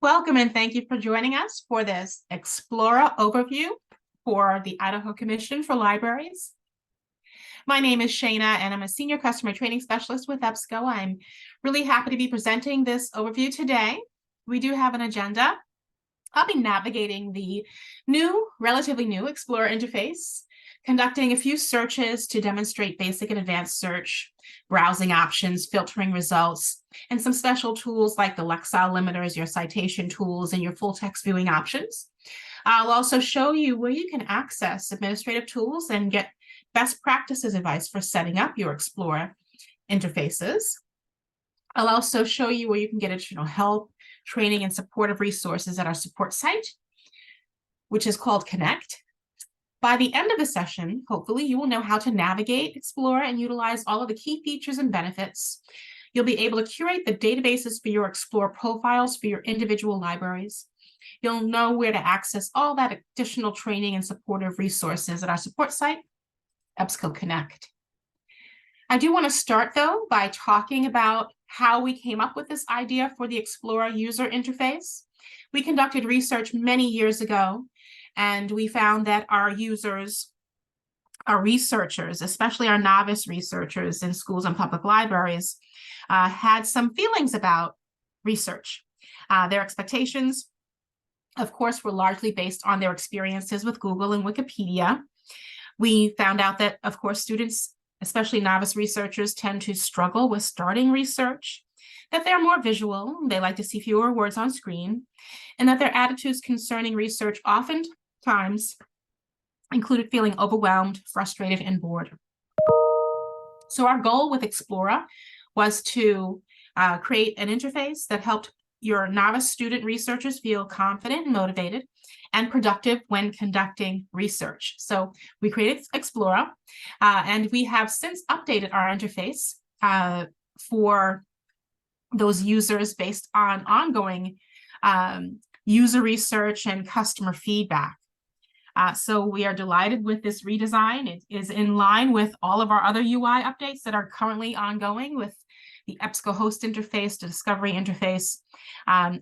Welcome and thank you for joining us for this Explora Overview for the Idaho Commission for Libraries. My name is Shayna and I'm a Senior Customer Training Specialist with EBSCO. I'm really happy to be presenting this overview today. We do have an agenda. I'll be navigating the relatively new Explora interface, conducting a few searches to demonstrate basic and advanced search, browsing options, filtering results, and some special tools like the Lexile limiters, your citation tools, and your full text viewing options. I'll also show you where you can access administrative tools and get best practices advice for setting up your Explora interfaces. I'll also show you where you can get additional help, training, and supportive resources at our support site, which is called Connect. By the end of the session, hopefully you will know how to navigate Explora and utilize all of the key features and benefits. You'll be able to curate the databases for your Explora profiles for your individual libraries. You'll know where to access all that additional training and supportive resources at our support site, EBSCO Connect. I do want to start, though, by talking about how we came up with this idea for the Explora user interface. We conducted research many years ago, and we found that our users, our researchers, especially our novice researchers in schools and public libraries, had some feelings about research. Their expectations, of course, were largely based on their experiences with Google and Wikipedia. We found out that, of course, students, especially novice researchers, tend to struggle with starting research, that they're more visual, they like to see fewer words on screen, and that their attitudes concerning research oftentimes included feeling overwhelmed, frustrated, and bored. So our goal with Explora was to create an interface that helped your novice student researchers feel confident and motivated and productive when conducting research. So we created Explora, and we have since updated our interface for those users based on ongoing user research and customer feedback. So we are delighted with this redesign. It is in line with all of our other UI updates that are currently ongoing with the EBSCO host interface, the discovery interface.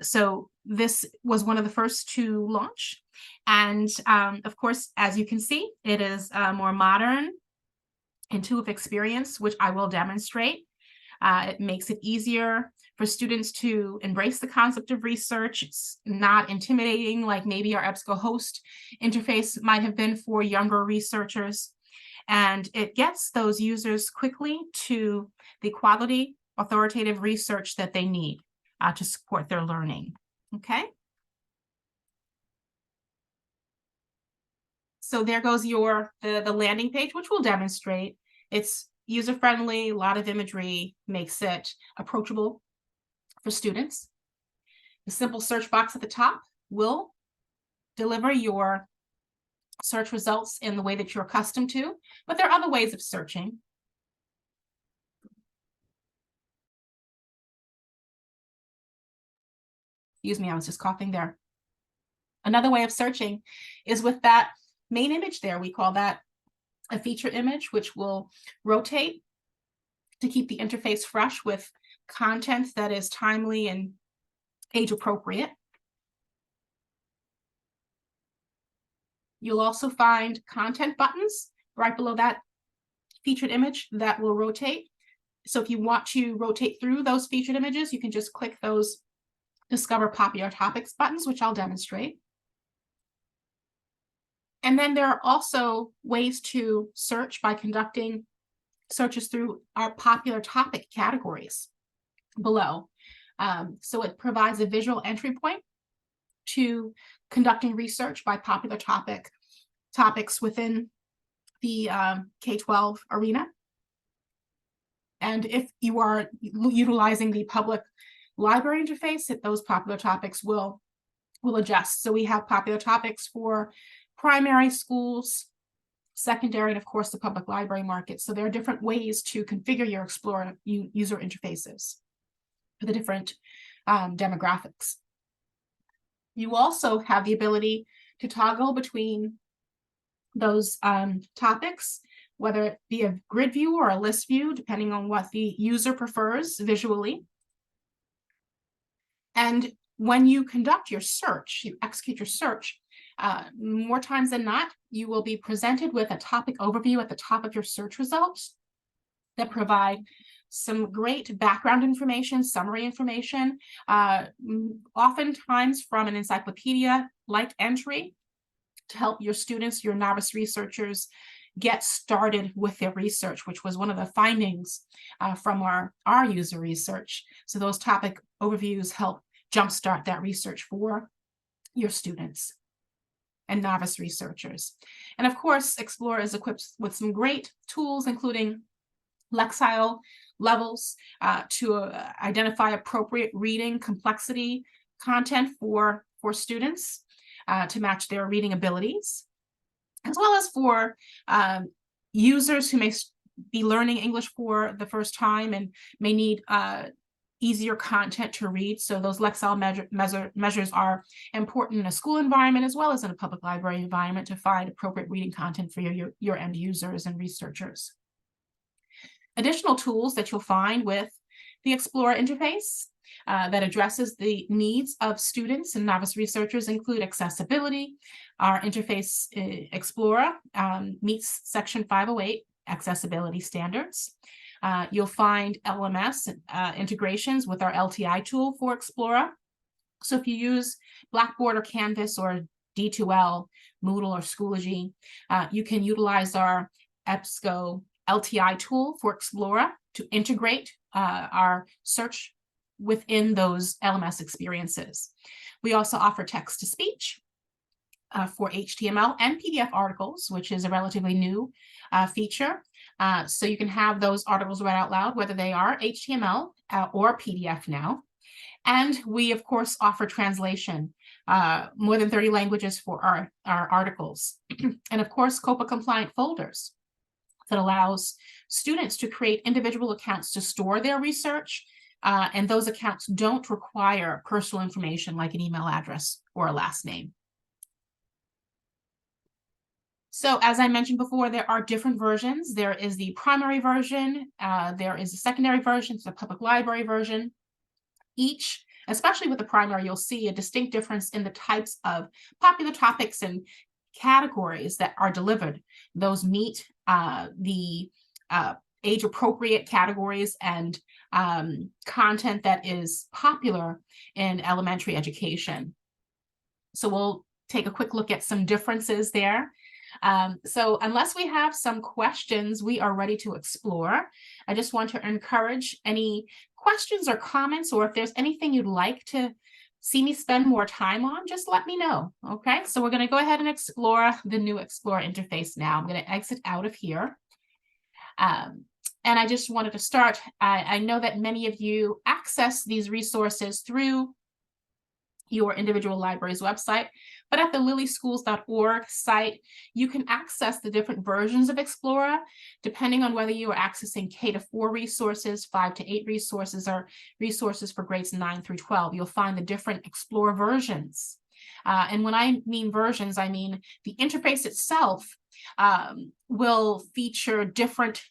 So this was one of the first to launch. And of course, as you can see, it is a more modern, intuitive experience, which I will demonstrate. It makes it easier for students to embrace the concept of research. It's not intimidating like maybe our EBSCO host interface might have been for younger researchers. And it gets those users quickly to the quality, authoritative research that they need to support their learning. Okay. So there goes the landing page, which we'll demonstrate. It's user-friendly, a lot of imagery, makes it approachable for students. The simple search box at the top will deliver your search results in the way that you're accustomed to, but there are other ways of searching. Excuse me, I was just coughing there. Another way of searching is with that main image there. We call that a feature image, which will rotate to keep the interface fresh with content that is timely and age appropriate. You'll also find content buttons right below that featured image that will rotate. So if you want to rotate through those featured images, you can just click those Discover Popular Topics buttons, which I'll demonstrate. And then there are also ways to search by conducting searches through our popular topic categories below. So it provides a visual entry point to conducting research by popular topics within the K-12 arena. And if you are utilizing the public library interface, those popular topics will adjust. So we have popular topics for primary schools, secondary, and of course the public library market. So there are different ways to configure your Explora user interfaces for the different demographics. You also have the ability to toggle between those topics, whether it be a grid view or a list view, depending on what the user prefers visually. And when you conduct your search, you execute your search, more times than not, you will be presented with a topic overview at the top of your search results that provide some great background information, summary information, oftentimes from an encyclopedia-like entry to help your students, your novice researchers, get started with their research, which was one of the findings from our user research. So those topic overviews help jumpstart that research for your students and novice researchers. And of course, Explora is equipped with some great tools, including Lexile levels to identify appropriate reading complexity content for students to match their reading abilities, as well as for users who may be learning English for the first time and may need easier content to read. So those Lexile measures are important in a school environment as well as in a public library environment to find appropriate reading content for your end users and researchers. Additional tools that you'll find with the Explora interface that addresses the needs of students and novice researchers include accessibility. Our interface Explora meets Section 508 accessibility standards. You'll find LMS integrations with our LTI tool for Explora. So if you use Blackboard or Canvas or D2L, Moodle or Schoology, you can utilize our EBSCO LTI tool for Explora to integrate our search within those LMS experiences. We also offer text-to-speech for HTML and PDF articles, which is a relatively new feature. So you can have those articles read out loud, whether they are HTML or PDF now. And we, of course, offer translation, more than 30 languages for our articles. And of course, COPPA-compliant folders that allows students to create individual accounts to store their research. And those accounts don't require personal information like an email address or a last name. So as I mentioned before, there are different versions. There is the primary version, there is a secondary version, the public library version. Each, especially with the primary, you'll see a distinct difference in the types of popular topics and categories that are delivered. Those meet the age-appropriate categories and content that is popular in elementary education. So we'll take a quick look at some differences there. So unless we have some questions, we are ready to explore. I just want to encourage any questions or comments, or if there's anything you'd like to see me spend more time on, just let me know. Okay, so we're going to go ahead and explore the new Explora interface now. I'm going to exit out of here. And I just wanted to start. I know that many of you access these resources through your individual library's website, but at the lilyschools.org site, you can access the different versions of Explora, depending on whether you are accessing K-4 resources, 5-8 resources, or resources for grades 9 through 12. You'll find the different Explora versions. And when I mean versions, I mean the interface itself will feature different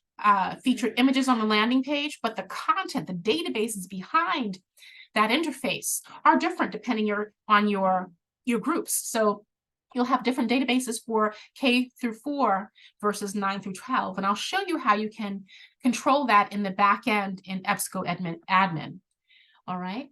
featured images on the landing page, but the content, the databases behind that interface are different depending on your groups. So you'll have different databases for K-4 versus 9 through 12. And I'll show you how you can control that in the back end in EBSCO admin. All right.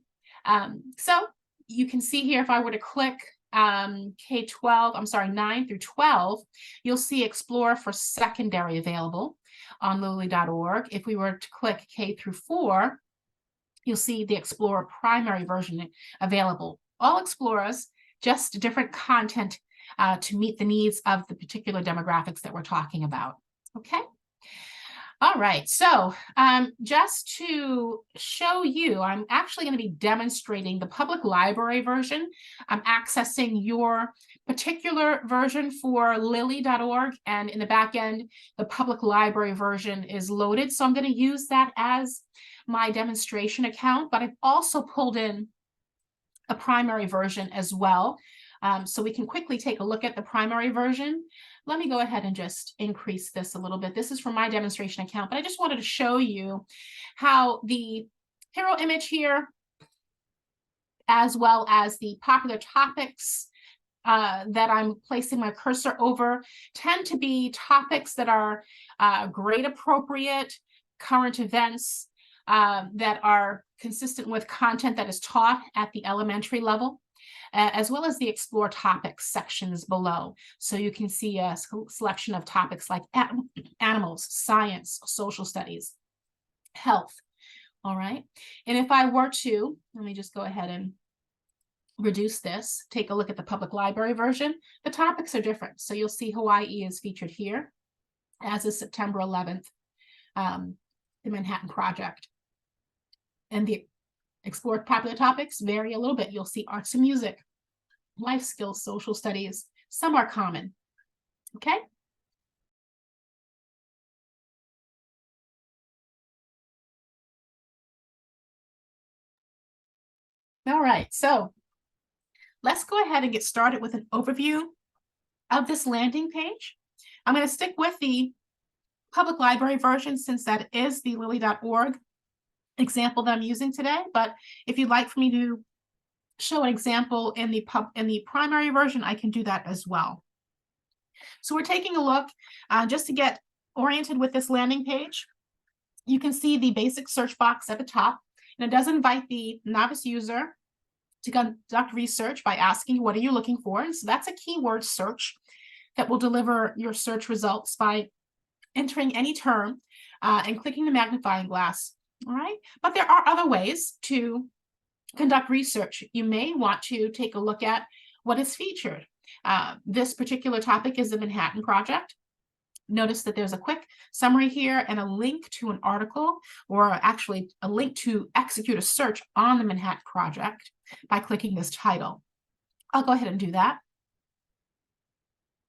So you can see here, if I were to click K-12, I'm sorry, 9 through 12, you'll see Explora for secondary available on lily.org. If we were to click K-4, you'll see the Explora primary version available. All Exploras, just different content to meet the needs of the particular demographics that we're talking about. Okay. All right, so just to show you, I'm actually going to be demonstrating the public library version. I'm accessing your particular version for lily.org, and in the back end, the public library version is loaded. So I'm going to use that as my demonstration account, but I've also pulled in a primary version as well. So we can quickly take a look at the primary version. Let me go ahead and just increase this a little bit. This is from my demonstration account, but I just wanted to show you how the hero image here as well as the popular topics that I'm placing my cursor over tend to be topics that are grade appropriate, current events that are consistent with content that is taught at the elementary level, as well as the Explore Topics sections below. So you can see a selection of topics like animals, science, social studies, health. All right. And if I were to, let me just go ahead and reduce this, take a look at the public library version, the topics are different. So you'll see Hawaii is featured here, as is September 11th, the Manhattan Project. And the Explore Popular Topics vary a little bit. You'll see arts and music, life skills, social studies. Some are common. Okay. All right, so let's go ahead and get started with an overview of this landing page. I'm going to stick with the public library version since that is the lily.org example that I'm using today. But if you'd like for me to show an example in the primary version, I can do that as well. So we're taking a look just to get oriented with this landing page. You can see the basic search box at the top, and it does invite the novice user to conduct research by asking, what are you looking for? And so that's a keyword search that will deliver your search results by entering any term and clicking the magnifying glass. All right, but there are other ways to conduct research. You may want to take a look at what is featured. This particular topic is the Manhattan Project. Notice that there's a quick summary here and a link to an article, or actually a link to execute a search on the Manhattan Project by clicking this title. I'll go ahead and do that.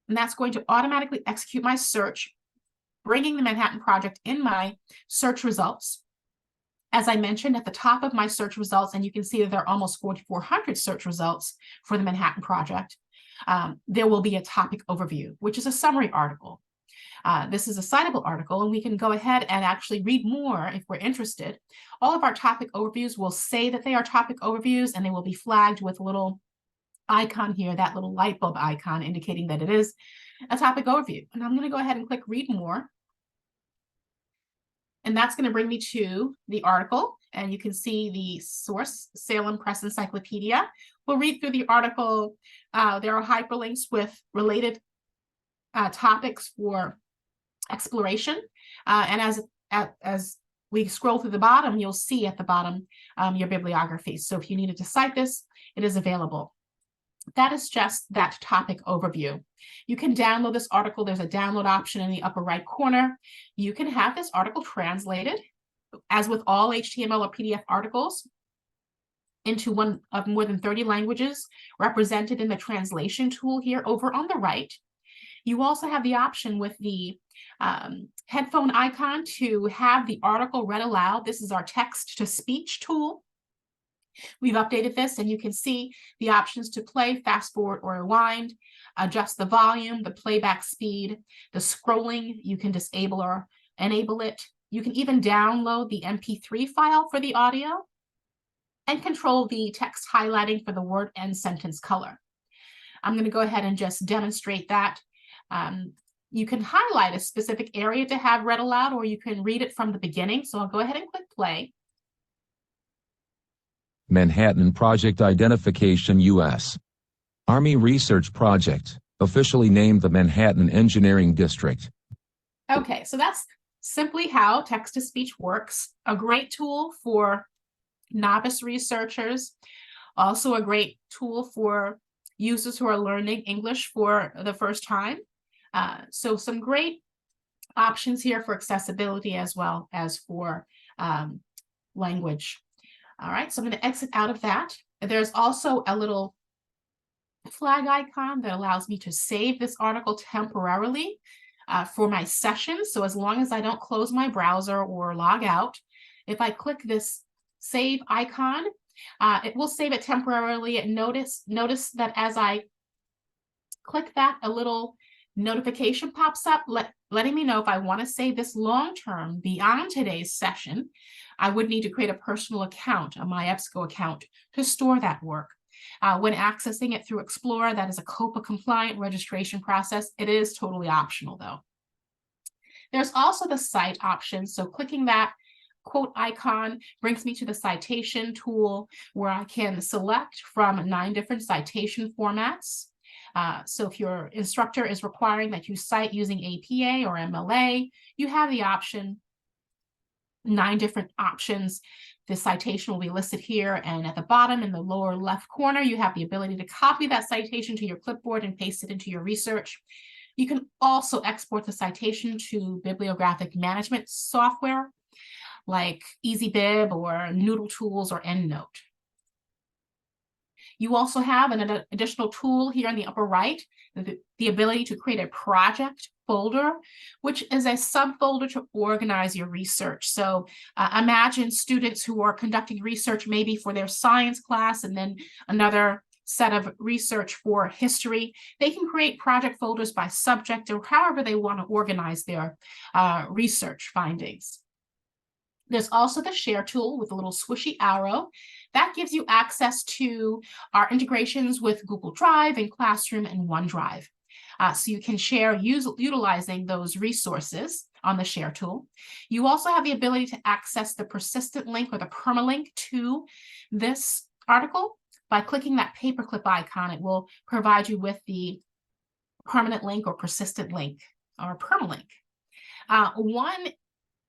And that's going to automatically execute my search, bringing the Manhattan Project in my search results. As I mentioned at the top of my search results, and you can see that there are almost 4,400 search results for the Manhattan Project, there will be a topic overview, which is a summary article. This is a citable article, and we can go ahead and actually read more if we're interested. All of our topic overviews will say that they are topic overviews, and they will be flagged with a little icon here, that little light bulb icon indicating that it is a topic overview. And I'm going to go ahead and click read more. And that's going to bring me to the article, and you can see the source, Salem Press Encyclopedia. We'll read through the article. There are hyperlinks with related topics for exploration. And as we scroll through the bottom, you'll see at the bottom your bibliography. So if you needed to cite this, it is available. That is just that topic overview. You can download this article. There's a download option in the upper right corner. You can have this article translated, as with all HTML or PDF articles, into one of more than 30 languages represented in the translation tool here over on the right. You also have the option with the headphone icon to have the article read aloud. This is our text-to-speech tool. We've updated this, and you can see the options to play, fast forward, or rewind, adjust the volume, the playback speed, the scrolling. You can disable or enable it. You can even download the MP3 file for the audio and control the text highlighting for the word and sentence color. I'm going to go ahead and just demonstrate that. You can highlight a specific area to have read aloud, or you can read it from the beginning. So I'll go ahead and click play. Manhattan Project Identification U.S. Army Research Project, officially named the Manhattan Engineering District. Okay, so that's simply how text-to-speech works. A great tool for novice researchers, also a great tool for users who are learning English for the first time. So some great options here for accessibility as well as for language. All right, so I'm going to exit out of that. There's also a little flag icon that allows me to save this article temporarily for my session. So as long as I don't close my browser or log out, if I click this save icon, it will save it temporarily. And notice that as I click that, a little notification pops up letting me know if I want to save this long-term beyond today's session. I would need to create a personal account, a My EBSCO account, to store that work. When accessing it through Explora, that is a COPPA-compliant registration process. It is totally optional, though. There's also the cite option. So clicking that quote icon brings me to the citation tool, where I can select from 9 different citation formats. So if your instructor is requiring that you cite using APA or MLA, you have the option, 9 different options. The citation will be listed here, and at the bottom in the lower left corner, you have the ability to copy that citation to your clipboard and paste it into your research. You can also export the citation to bibliographic management software like EasyBib or Noodle Tools or EndNote. You also have an additional tool here in the upper right, the ability to create a project folder, which is a subfolder to organize your research. So imagine students who are conducting research maybe for their science class and then another set of research for history. They can create project folders by subject or however they want to organize their research findings. There's also the share tool with a little swishy arrow that gives you access to our integrations with Google Drive and Classroom and OneDrive. So you can share utilizing those resources on the share tool. You also have the ability to access the persistent link or the permalink to this article. By clicking that paperclip icon, it will provide you with the permanent link or persistent link or permalink. One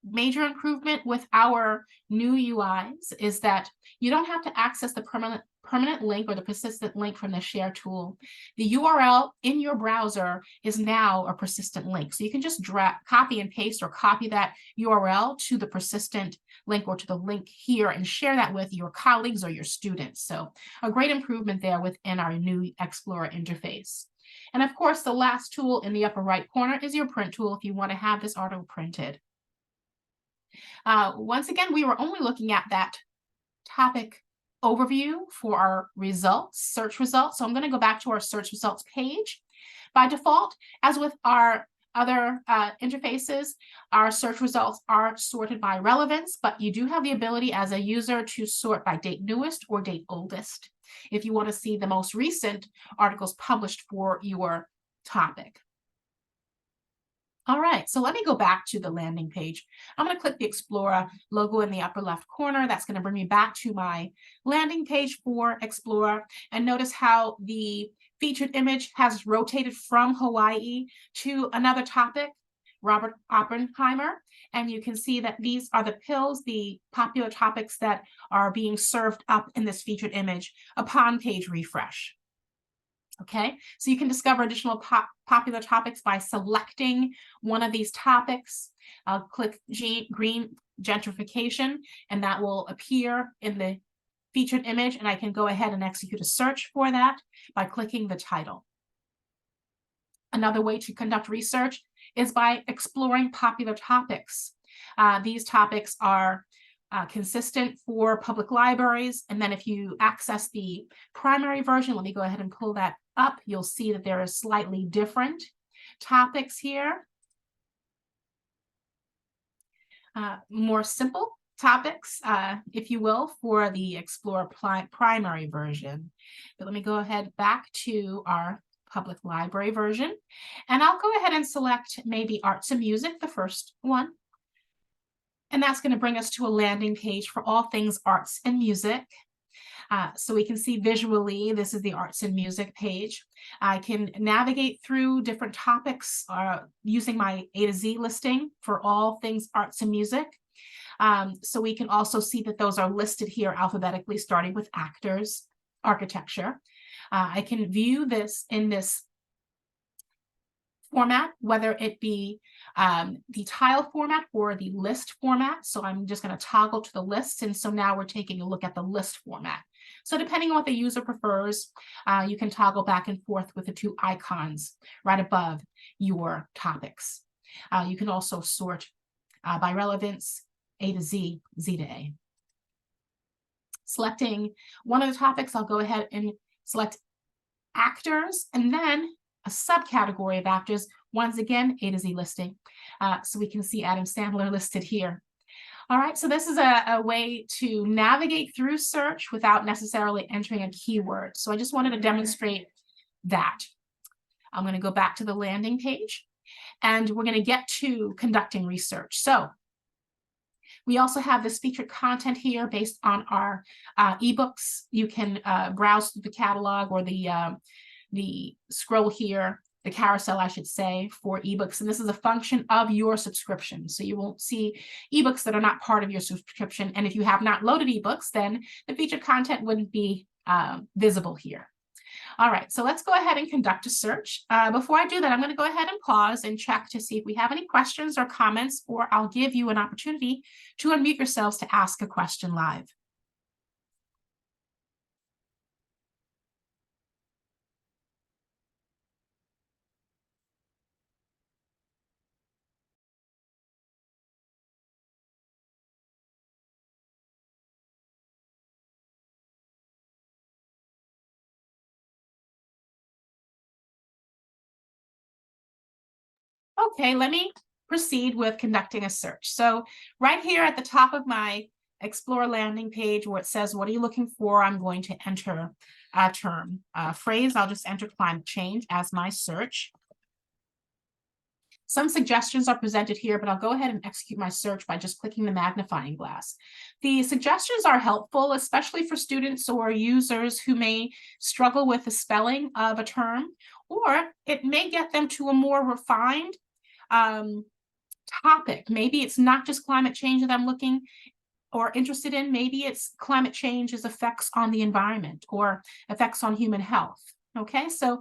major improvement with our new UIs is that you don't have to access the permanent link or the persistent link from the share tool. The URL in your browser is now a persistent link. So you can just copy and paste or copy that URL to the persistent link or to the link here and share that with your colleagues or your students. So a great improvement there within our new Explora interface. And of course, the last tool in the upper right corner is your print tool if you want to have this article printed. Once again, we were only looking at that topic overview for our results, search results. So I'm going to go back to our search results page. By default, as with our other interfaces, our search results are sorted by relevance, but you do have the ability as a user to sort by date newest or date oldest if you want to see the most recent articles published for your topic. All right, so let me go back to the landing page. I'm going to click the Explora logo in the upper left corner. That's going to bring me back to my landing page for Explora. And notice how the featured image has rotated from Hawaii to another topic, Robert Oppenheimer. And you can see that these are the pills, the popular topics that are being served up in this featured image upon page refresh. Okay, so you can discover additional popular topics by selecting one of these topics. I'll click green gentrification, and that will appear in the featured image, and I can go ahead and execute a search for that by clicking the title. Another way to conduct research is by exploring popular topics. These topics are consistent for public libraries. And then if you access the primary version, let me go ahead and pull that up. You'll see that there are slightly different topics here. More simple topics, if you will, for the Explora primary version. But let me go ahead back to our public library version. And I'll go ahead and select maybe arts and music, the first one. And that's going to bring us to a landing page for all things arts and music. So we can see visually, this is the arts and music page. I can navigate through different topics using my A to Z listing for all things arts and music. So we can also see that those are listed here alphabetically, starting with actors, architecture. I can view this in this format, whether it be the tile format or the list format. So I'm just going to toggle to the list. And so now we're taking a look at the list format. So depending on what the user prefers, you can toggle back and forth with the 2 icons right above your topics. You can also sort by relevance, A to Z, Z to A. Selecting one of the topics, I'll go ahead and select actors, and then a subcategory of actors Once again, A to Z listing. So we can see Adam Sandler listed here. All right, so this is a way to navigate through search without necessarily entering a keyword. So I just wanted to demonstrate that. I'm going to go back to the landing page, and we're going to get to conducting research. So we also have this featured content here based on our ebooks. You can browse through the catalog or the scroll here, the carousel, I should say, for ebooks. And this is a function of your subscription. So you won't see ebooks that are not part of your subscription. And if you have not loaded ebooks, then the featured content wouldn't be visible here. All right, so let's go ahead and conduct a search. Before I do that, I'm going to go ahead and pause and check to see if we have any questions or comments, or I'll give you an opportunity to unmute yourselves to ask a question live. Okay, let me proceed with conducting a search. So right here at the top of my Explore landing page where it says, what are you looking for? I'm going to enter a term, phrase. I'll just enter climate change as my search. Some suggestions are presented here, but I'll go ahead and execute my search by just clicking the magnifying glass. The suggestions are helpful, especially for students or users who may struggle with the spelling of a term, or it may get them to a more refined topic. Maybe it's not just climate change that I'm looking or interested in. Maybe it's climate change's effects on the environment or effects on human health. Okay, so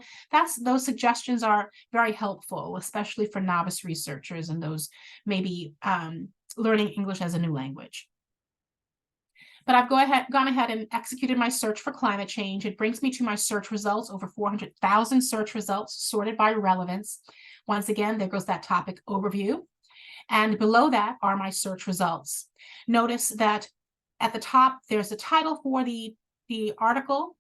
those suggestions are very helpful, especially for novice researchers and those maybe learning English as a new language. But I've gone ahead and executed my search for climate change. It brings me to my search results, over 400,000 search results sorted by relevance. Once again, there goes that topic overview. And below that are my search results. Notice that at the top, there's a title for the article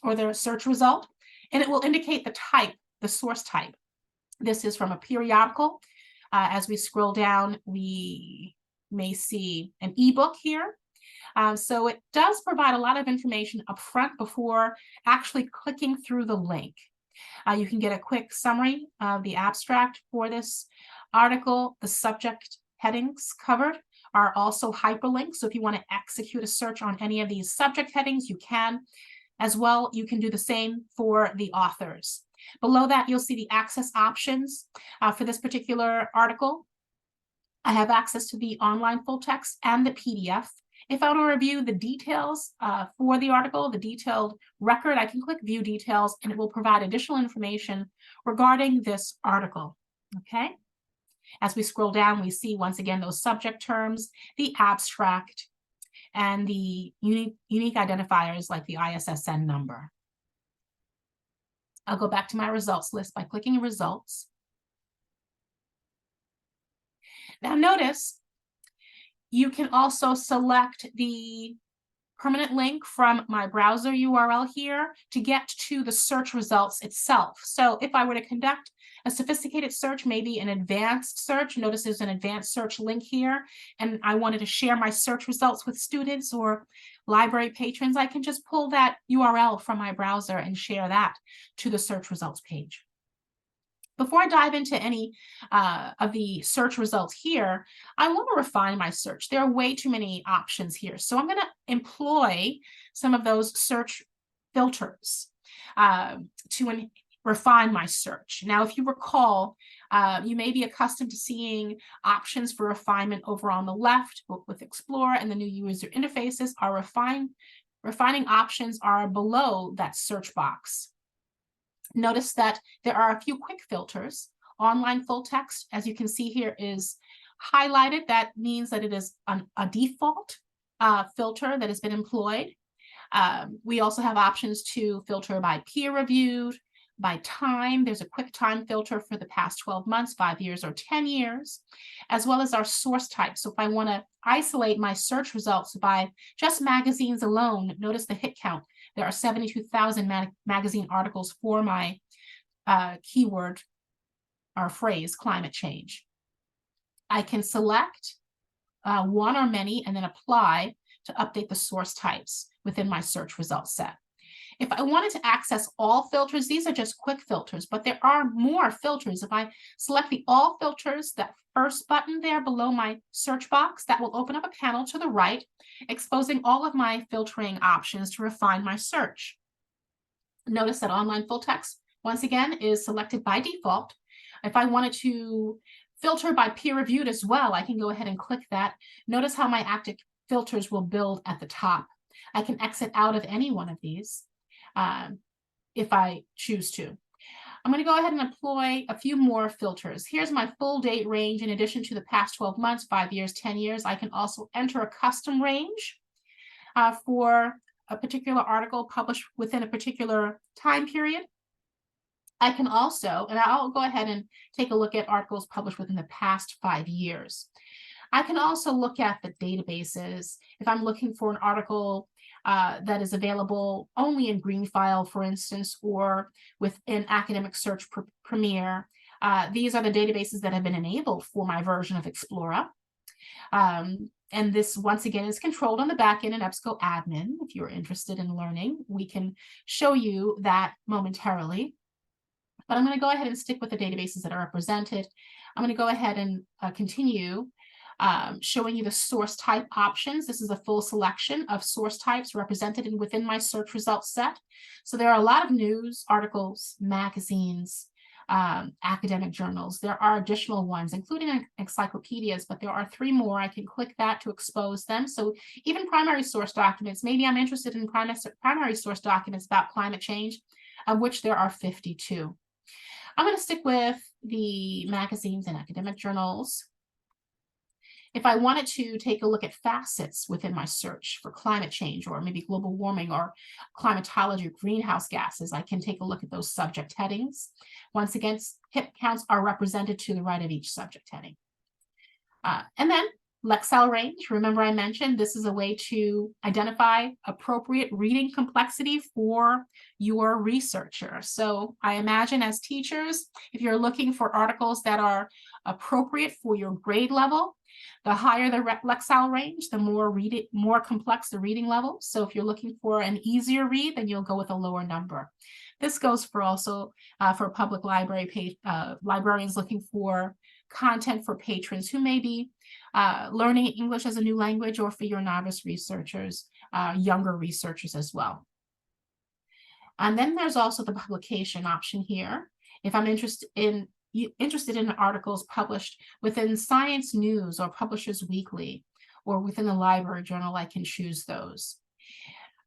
or the search result, and it will indicate the type, the source type. This is from a periodical. As we scroll down, we may see an ebook here. So it does provide a lot of information up front before actually clicking through the link. You can get a quick summary of the abstract for this article. The subject headings covered are also hyperlinked. So if you want to execute a search on any of these subject headings, you can. As well, you can do the same for the authors. Below that, you'll see the access options for this particular article. I have access to the online full text and the PDF. If I want to review the details for the article, the detailed record, I can click View Details, and it will provide additional information regarding this article. Okay. As we scroll down, we see once again those subject terms, the abstract, and the unique identifiers like the ISSN number. I'll go back to my results list by clicking Results. Now notice you can also select the permanent link from my browser URL here to get to the search results itself. So if I were to conduct a sophisticated search, maybe an advanced search, notice there's an advanced search link here, and I wanted to share my search results with students or library patrons, I can just pull that URL from my browser and share that to the search results page. Before I dive into any of the search results here, I want to refine my search. There are way too many options here. So I'm going to employ some of those search filters to refine my search. Now, if you recall, you may be accustomed to seeing options for refinement over on the left with Explore and the new user interfaces. Our refining options are below that search box. Notice that there are a few quick filters. Online full text, as you can see here, is highlighted. That means that it is a default filter that has been employed. We also have options to filter by peer reviewed, by time. There's a quick time filter for the past 12 months, 5 years, or 10 years, as well as our source type. So if I want to isolate my search results by just magazines alone, notice the hit count. There are 72,000 magazine articles for my keyword or phrase climate change. I can select one or many and then apply to update the source types within my search results set. If I wanted to access all filters, these are just quick filters, but there are more filters. If I select the all filters, that first button there below my search box, that will open up a panel to the right, exposing all of my filtering options to refine my search. Notice that online full text, once again, is selected by default. If I wanted to filter by peer reviewed as well, I can go ahead and click that. Notice how my active filters will build at the top. I can exit out of any one of these if I choose to. I'm going to go ahead and employ a few more filters. Here's my full date range. In addition to the past 12 months, 5 years, 10 years, I can also enter a custom range for a particular article published within a particular time period. I can also, and I'll go ahead and take a look at articles published within the past 5 years. I can also look at the databases. If I'm looking for an article that is available only in green file, for instance, or within Academic Search Premier, these are the databases that have been enabled for my version of Explora. And this, once again, is controlled on the back end in EBSCO admin. If you're interested in learning, we can show you that momentarily. But I'm going to go ahead and stick with the databases that are represented. I'm going to go ahead and continue showing you the source type options. This is a full selection of source types represented within my search results set. So there are a lot of news, articles, magazines, academic journals. There are additional ones, including encyclopedias, but there are 3 more. I can click that to expose them. So even primary source documents, maybe I'm interested in primary source documents about climate change, of which there are 52. I'm going to stick with the magazines and academic journals. If I wanted to take a look at facets within my search for climate change, or maybe global warming or climatology, greenhouse gases, I can take a look at those subject headings. Once again, hit counts are represented to the right of each subject heading. And then Lexile range. Remember I mentioned this is a way to identify appropriate reading complexity for your researcher. So I imagine as teachers, if you're looking for articles that are appropriate for your grade level, the higher the Lexile range, the more complex the reading level. So if you're looking for an easier read, then you'll go with a lower number. This goes for also for public library librarians looking for content for patrons who may be learning English as a new language, or for your novice researchers, younger researchers as well. And then there's also the publication option here. If I'm interested in articles published within Science News or Publishers Weekly, or within the library journal, I can choose those.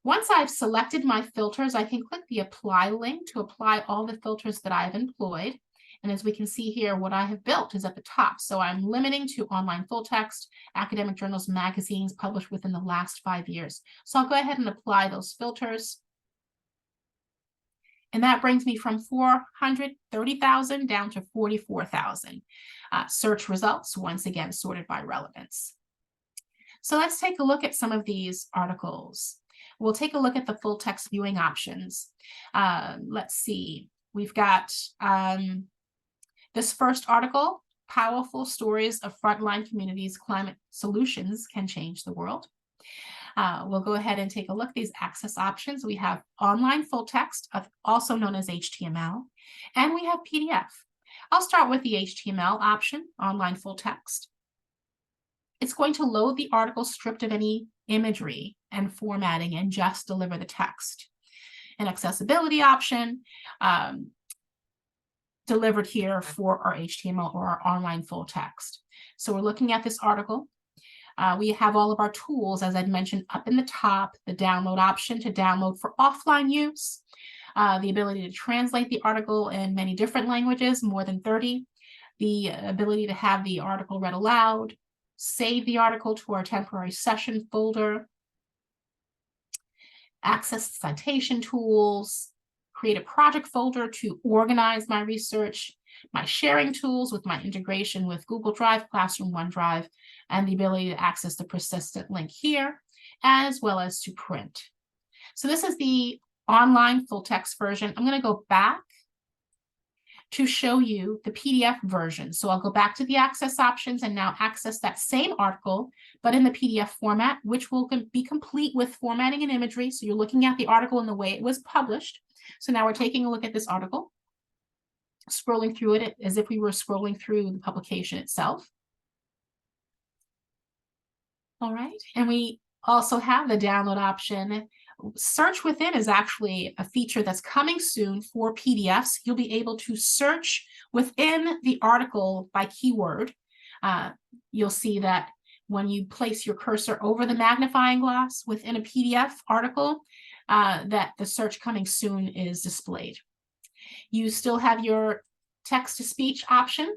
Once I've selected my filters, I can click the apply link to apply all the filters that I've employed. And as we can see here, what I have built is at the top. So I'm limiting to online full text, academic journals, magazines published within the last 5 years. So I'll go ahead and apply those filters. And that brings me from 430,000 down to 44,000 search results, once again, sorted by relevance. So let's take a look at some of these articles. We'll take a look at the full text viewing options. Let's see. We've got this first article, Powerful Stories of Frontline Communities, Climate Solutions Can Change the World. We'll go ahead and take a look at these access options. We have online full text, also known as HTML, and we have PDF. I'll start with the HTML option, online full text. It's going to load the article stripped of any imagery and formatting and just deliver the text. An accessibility option delivered here for our HTML or our online full text. So we're looking at this article. We have all of our tools, as I'd mentioned, up in the top, the download option to download for offline use, the ability to translate the article in many different languages, more than 30, the ability to have the article read aloud, save the article to our temporary session folder, access citation tools, create a project folder to organize my research, my sharing tools with my integration with Google Drive, Classroom, OneDrive, and the ability to access the persistent link here, as well as to print. So this is the online full text version. I'm going to go back to show you the PDF version. So I'll go back to the access options and now access that same article, but in the PDF format, which will be complete with formatting and imagery. So you're looking at the article in the way it was published. So now we're taking a look at this article, scrolling through it as if we were scrolling through the publication itself. All right, and we also have the download option. Search within is actually a feature that's coming soon for PDFs. You'll be able to search within the article by keyword. You'll see that when you place your cursor over the magnifying glass within a PDF article, that the search coming soon is displayed. You still have your text-to-speech option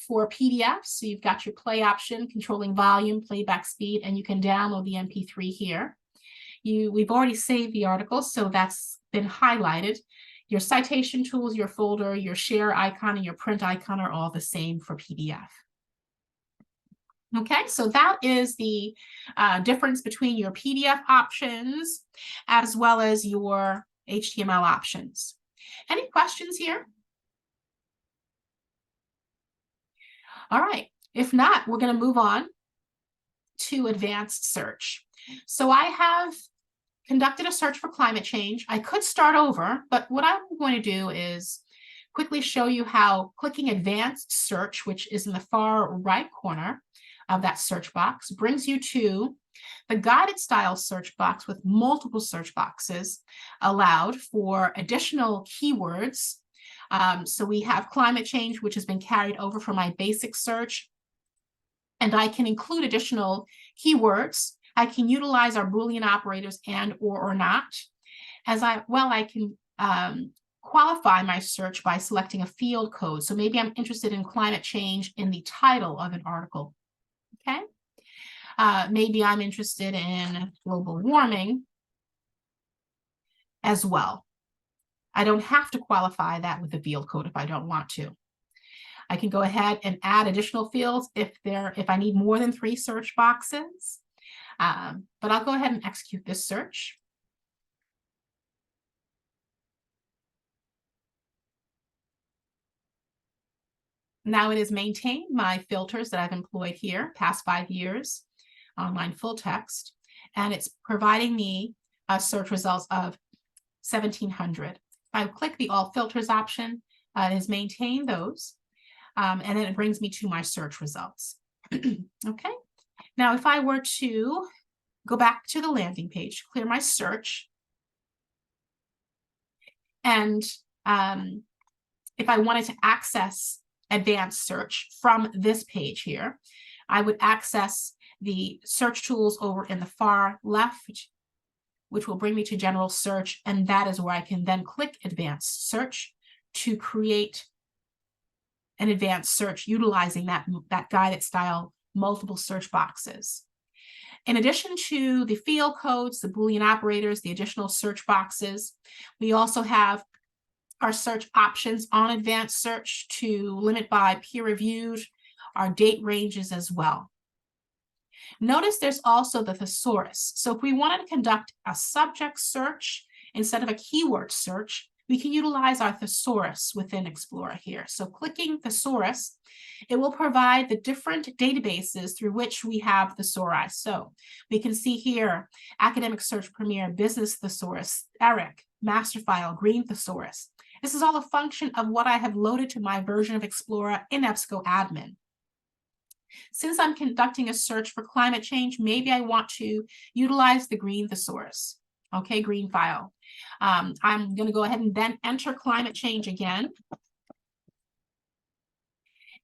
for PDFs. So you've got your play option, controlling volume, playback speed, and you can download the MP3 here. We've already saved the article, so that's been highlighted. Your citation tools, your folder, your share icon, and your print icon are all the same for PDF. Okay, so that is the difference between your PDF options as well as your HTML options. Any questions here? All right, if not, we're going to move on to advanced search. So I have conducted a search for climate change. I could start over, but what I'm going to do is quickly show you how clicking advanced search, which is in the far right corner of that search box, brings you to the guided style search box with multiple search boxes allowed for additional keywords. So we have climate change, which has been carried over from my basic search, and I can include additional keywords. I can utilize our Boolean operators and or not. I can qualify my search by selecting a field code. So maybe I'm interested in climate change in the title of an article. Okay. Maybe I'm interested in global warming as well. I don't have to qualify that with a field code if I don't want to. I can go ahead and add additional fields if I need more than 3 search boxes. But I'll go ahead and execute this search. Now it has maintained my filters that I've employed here, past 5 years, online full text, and it's providing me search results of 1,700. I click the All Filters option, it has maintained those, and then it brings me to my search results. Okay, now if I were to go back to the landing page, clear my search, and if I wanted to access advanced search from this page here, I would access the search tools over in the far left, which will bring me to general search, and that is where I can then click advanced search to create an advanced search utilizing that guided style multiple search boxes. In addition to the field codes, the Boolean operators, the additional search boxes, we also have our search options on advanced search to limit by peer-reviewed, our date ranges as well. Notice there's also the thesaurus. So if we wanted to conduct a subject search instead of a keyword search, we can utilize our thesaurus within Explora here. So clicking thesaurus, it will provide the different databases through which we have thesauri. So we can see here, Academic Search Premier, Business Thesaurus, ERIC, Masterfile, Green Thesaurus. This is all a function of what I have loaded to my version of Explora in EBSCO admin. Since I'm conducting a search for climate change, maybe I want to utilize the green thesaurus. Okay, green file. I'm going to go ahead and then enter climate change again.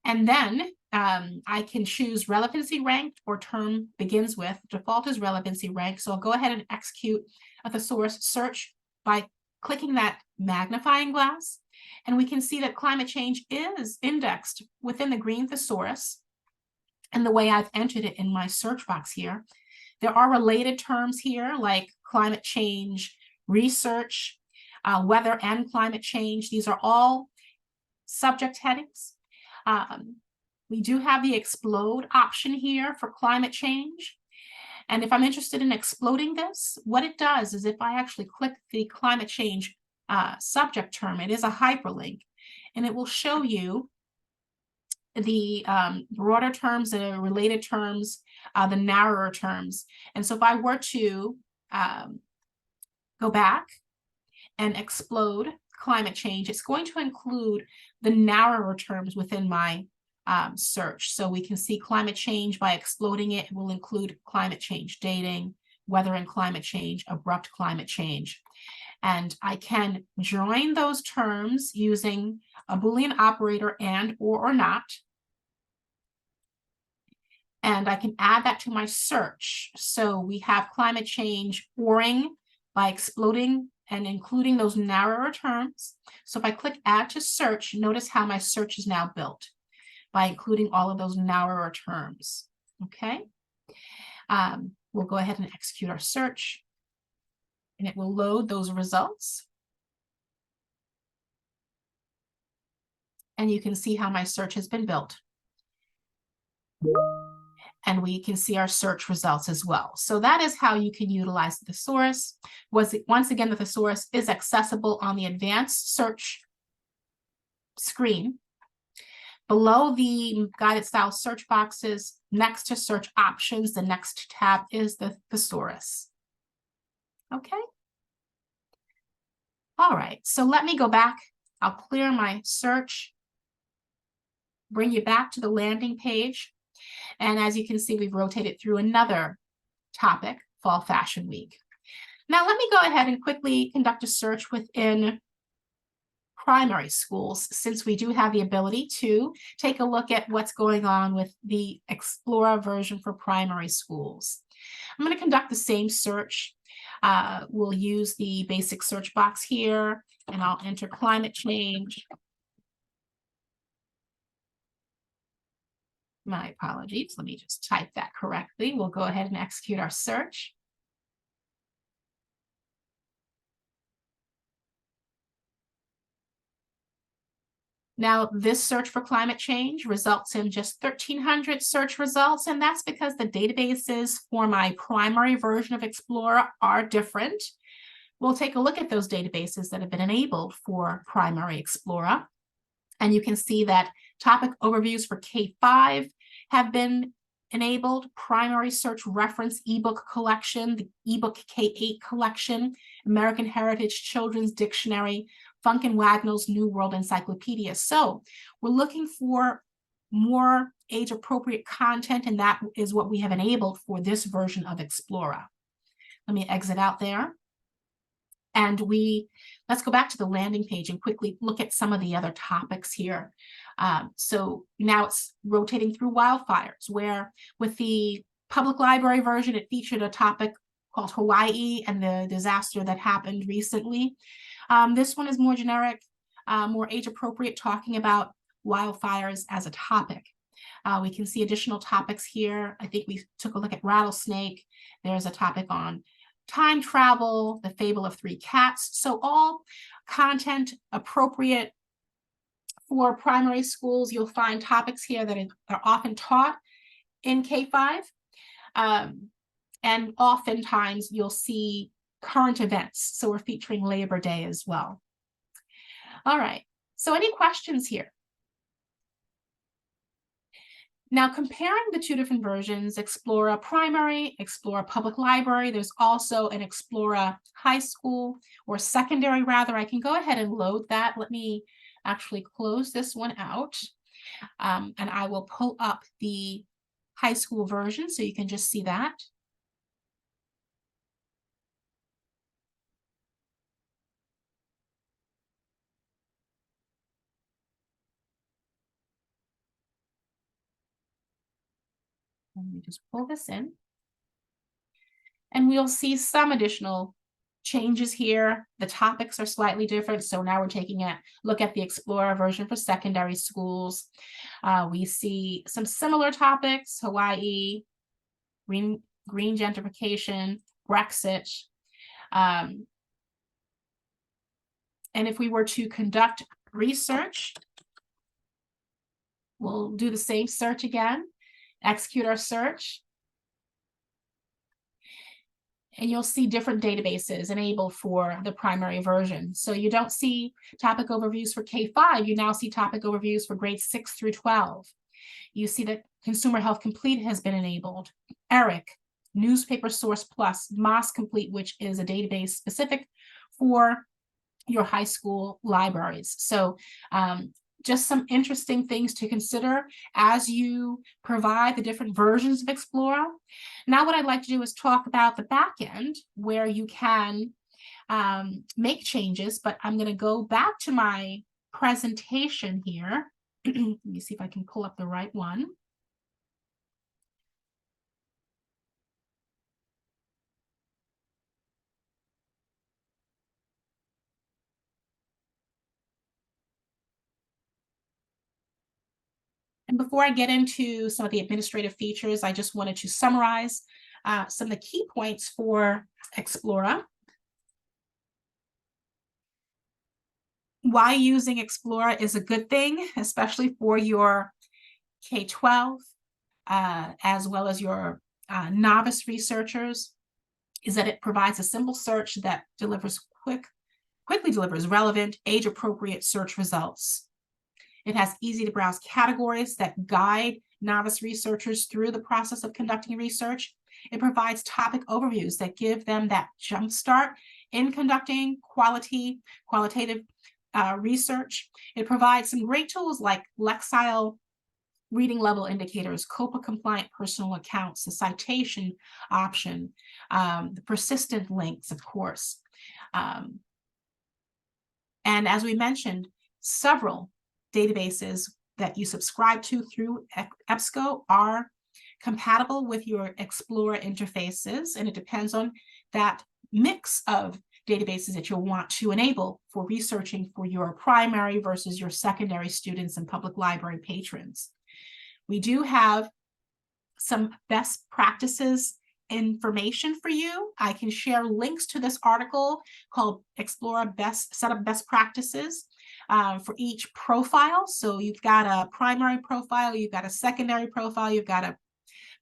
And then I can choose relevancy ranked or term begins with. Default is relevancy rank. So I'll go ahead and execute a thesaurus search by clicking that magnifying glass. And we can see that climate change is indexed within the green thesaurus. And the way I've entered it in my search box here, there are related terms here like climate change, research, weather and climate change. These are all subject headings. We do have the explode option here for climate change. And if I'm interested in exploding this, what it does is if I actually click the climate change subject term, it is a hyperlink. and it will show you the broader terms, the related terms, the narrower terms. And so if I were to go back and explode climate change, it's going to include the narrower terms within my search. So we can see climate change by exploding it. It will include climate change dating, weather and climate change, abrupt climate change. And I can join those terms using a Boolean operator and or not. And I can add that to my search. So we have climate change oring by exploding and including those narrower terms. So if I click add to search, notice how my search is now built by including all of those narrower terms. Okay. We'll go ahead and execute our search, and it will load those results. And you can see how my search has been built. And we can see our search results as well. So that is how you can utilize the thesaurus. Once again, the thesaurus is accessible on the advanced search screen. Below the guided style search boxes, next to search options, the next tab is the thesaurus. Okay. All right, so let me go back. I'll clear my search, bring you back to the landing page. And as you can see, we've rotated through another topic, Fall Fashion Week. Now, let me go ahead and quickly conduct a search within primary schools, since we do have the ability to take a look at what's going on with the Explora version for primary schools. I'm going to conduct the same search. We'll use the basic search box here, and I'll enter climate change. My apologies. Let me just type that correctly. We'll go ahead and execute our search. Now, this search for climate change results in just 1,300 search results, and that's because the databases for my primary version of Explora are different. We'll take a look at those databases that have been enabled for primary Explora, and you can see that topic overviews for K5 have been enabled, primary search reference ebook collection, the ebook K8 collection, American Heritage Children's Dictionary, Funk and Wagnall's New World Encyclopedia. So we're looking for more age-appropriate content, and that is what we have enabled for this version of Explora. Let me exit out there. And let's go back to the landing page and quickly look at some of the other topics here. So now it's rotating through wildfires, where with the public library version, it featured a topic called Hawaii and the disaster that happened recently. This one is more generic, more age appropriate, talking about wildfires as a topic. We can see additional topics here. I think we took a look at rattlesnake. There's a topic on time travel, the fable of three cats. So all content appropriate for primary schools. You'll find topics here that are often taught in K5. And oftentimes you'll see current events. So we're featuring Labor Day as well. All right, so any questions here? Now, comparing the two different versions, Explora Primary, Explora Public Library, there's also an Explora High School, or secondary rather. I can go ahead and load that. Let me actually close this one out, and I will pull up the high school version so you can just see that. Let me just pull this in. And we'll see some additional changes here. The topics are slightly different. So now we're taking a look at the Explora version for secondary schools. We see some similar topics: Hawaii, green gentrification, Brexit. And if we were to conduct research, we'll do the same search again, execute our search. and you'll see different databases enabled for the primary version. So you don't see topic overviews for K-5, you now see topic overviews for grades 6 through 12. You see that Consumer Health Complete has been enabled. ERIC, Newspaper Source Plus, MOS Complete, which is a database specific for your high school libraries. So just some interesting things to consider as you provide the different versions of Explora. Now what I'd like to do is talk about the back end where you can make changes, but I'm going to go back to my presentation here. Let me see if I can pull up the right one. And before I get into some of the administrative features, I just wanted to summarize some of the key points for Explora. Why using Explora is a good thing, especially for your K-12, as well as your novice researchers, is that it provides a simple search that delivers quickly delivers relevant, age-appropriate search results. It has easy to browse categories that guide novice researchers through the process of conducting research. It provides topic overviews that give them that jump start in conducting qualitative research. It provides some great tools like Lexile reading level indicators, COPPA-compliant personal accounts, the citation option, the persistent links, of course. And as we mentioned, several databases that you subscribe to through EBSCO are compatible with your Explora interfaces, and it depends on that mix of databases that you'll want to enable for researching for your primary versus your secondary students and public library patrons. We do have some best practices information for you. I can share links to this article called Explora Set Up Best Practices for each profile. So you've got a primary profile, you've got a secondary profile, you've got a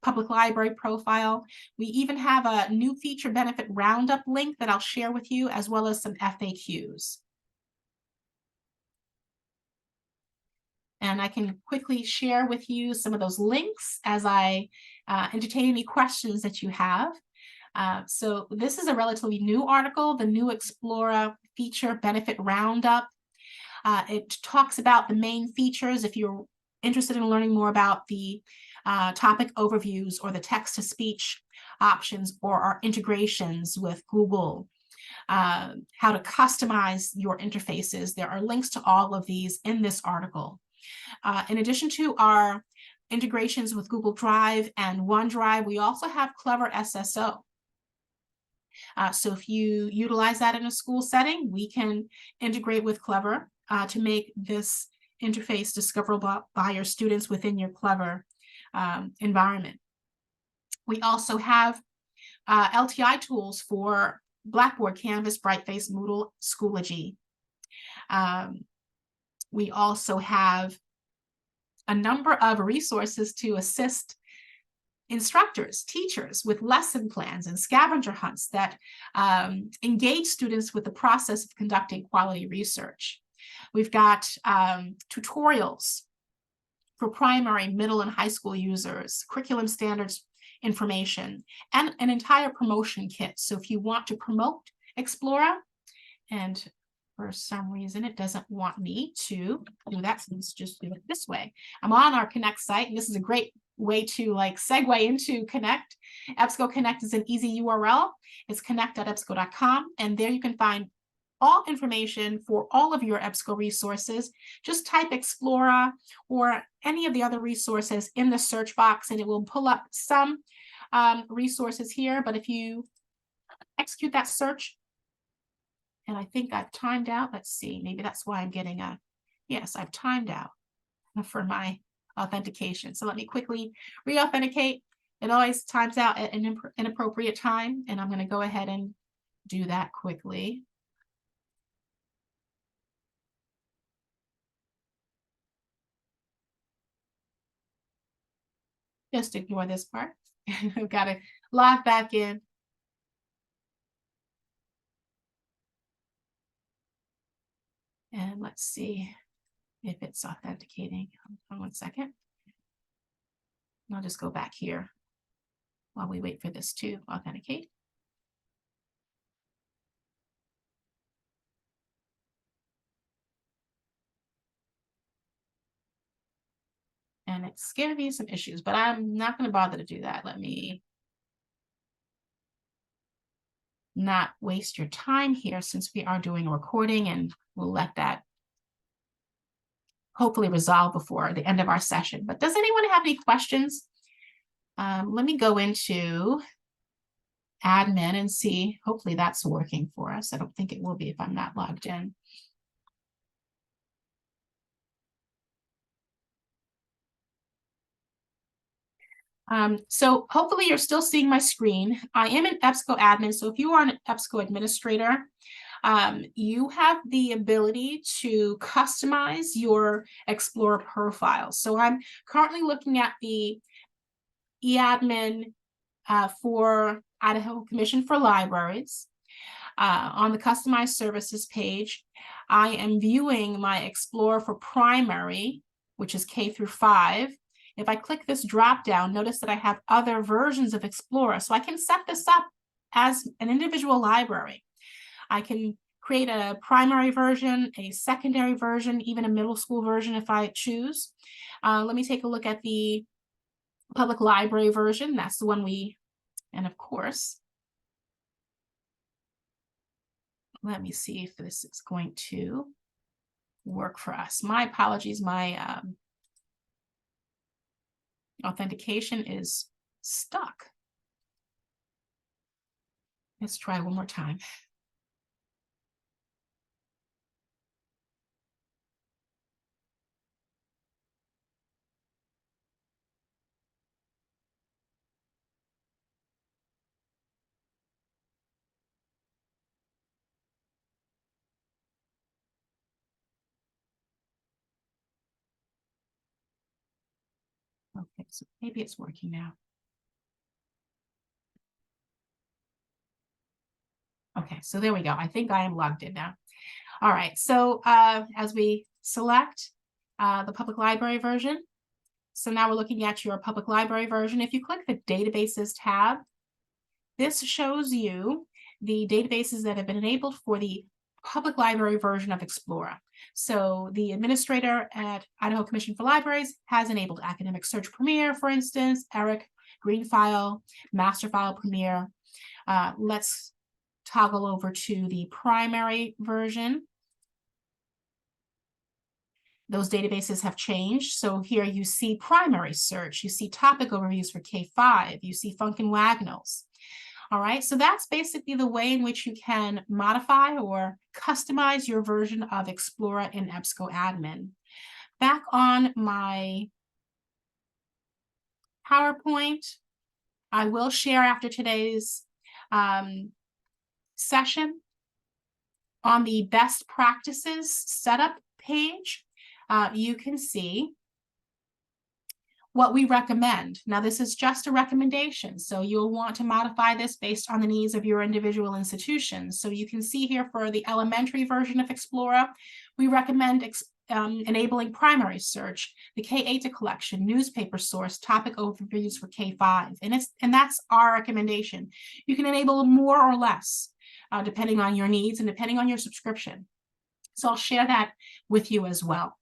public library profile. We even have a new feature benefit roundup link that I'll share with you, as well as some FAQs. And I can quickly share with you some of those links as I entertain any questions that you have. So this is a relatively new article, the new Explora feature benefit roundup. It talks about the main features if you're interested in learning more about the topic overviews or the text-to-speech options or our integrations with Google, how to customize your interfaces. There are links to all of these in this article. In addition to our integrations with Google Drive and OneDrive, we also have Clever SSO. So if you utilize that in a school setting, we can integrate with Clever to make this interface discoverable by your students within your Clever environment. We also have LTI tools for Blackboard, Canvas, Brightface, Moodle, Schoology. We also have a number of resources to assist instructors, teachers with lesson plans and scavenger hunts that engage students with the process of conducting quality research. We've got tutorials for primary, middle, and high school users, curriculum standards information, and an entire promotion kit. So if you want to promote Explora, and for some reason it doesn't want me to do that, so let's just do it this way. I'm on our Connect site, and this is a great way to like segue into Connect. EBSCO Connect is an easy URL. It's connect.ebsco.com, and there you can find all information for all of your EBSCO resources. Just type Explora or any of the other resources in the search box, and it will pull up some resources here. But if you execute that search, and I think I've timed out, let's see, maybe that's why I'm getting a, yes, I've timed out for my authentication. So let me quickly re-authenticate. It always times out at an inappropriate time, and I'm going to go ahead and do that quickly. Just ignore this part. I've got to log back in. And let's see if it's authenticating. Hold on 1 second. I'll just go back here while we wait for this to authenticate. And it's giving me some issues, but I'm not going to bother to do that. Let me not waste your time here since we are doing a recording, and we'll let that hopefully resolve before the end of our session. But does anyone have any questions? Let me go into admin and see. Hopefully that's working for us. I don't think it will be if I'm not logged in. So hopefully you're still seeing my screen. I am an EBSCO admin. So if you are an EBSCO administrator, you have the ability to customize your Explora profile. So I'm currently looking at the eAdmin for Idaho Commission for Libraries. On the customized services page, I am viewing my Explora for primary, which is K through 5. If I click this drop down, notice that I have other versions of Explora. So I can set this up as an individual library. I can create a primary version, a secondary version, even a middle school version if I choose. Let me take a look at the public library version. That's the one and of course, let me see if this is going to work for us. My apologies, my authentication is stuck. Let's try one more time. Okay, so maybe it's working now. Okay, so there we go. I think I am logged in now. All right, so as we select the public library version, so now we're looking at your public library version. If you click the databases tab, this shows you the databases that have been enabled for the public library version of Explora. So the administrator at Idaho Commission for Libraries has enabled Academic Search Premier, for instance, ERIC, Greenfile, Masterfile Premier. Let's toggle over to the primary version. Those databases have changed. So here you see primary search, you see topic overviews for K5, you see Funkin' Wagnalls. All right, so that's basically the way in which you can modify or customize your version of Explora in EBSCO admin. Back on my PowerPoint, I will share after today's session on the best practices setup page. You can see what we recommend. Now, this is just a recommendation, so you'll want to modify this based on the needs of your individual institution. So you can see here for the elementary version of Explora, we recommend enabling primary search, the K8 collection, newspaper source, topic overviews for K5, and that's our recommendation. You can enable more or less, depending on your needs and depending on your subscription. So I'll share that with you as well.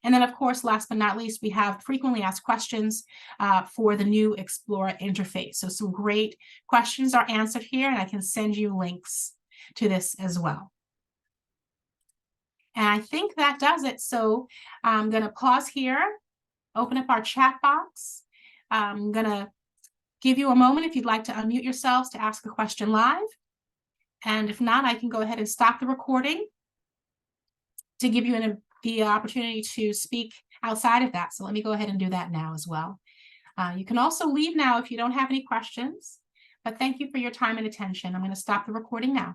And then, of course, last but not least, we have frequently asked questions for the new Explora interface. So some great questions are answered here, and I can send you links to this as well. And I think that does it. So I'm going to pause here, open up our chat box. I'm going to give you a moment if you'd like to unmute yourselves to ask a question live. And if not, I can go ahead and stop the recording to give you the opportunity to speak outside of that. So let me go ahead and do that now as well. You can also leave now if you don't have any questions, but thank you for your time and attention. I'm going to stop the recording now.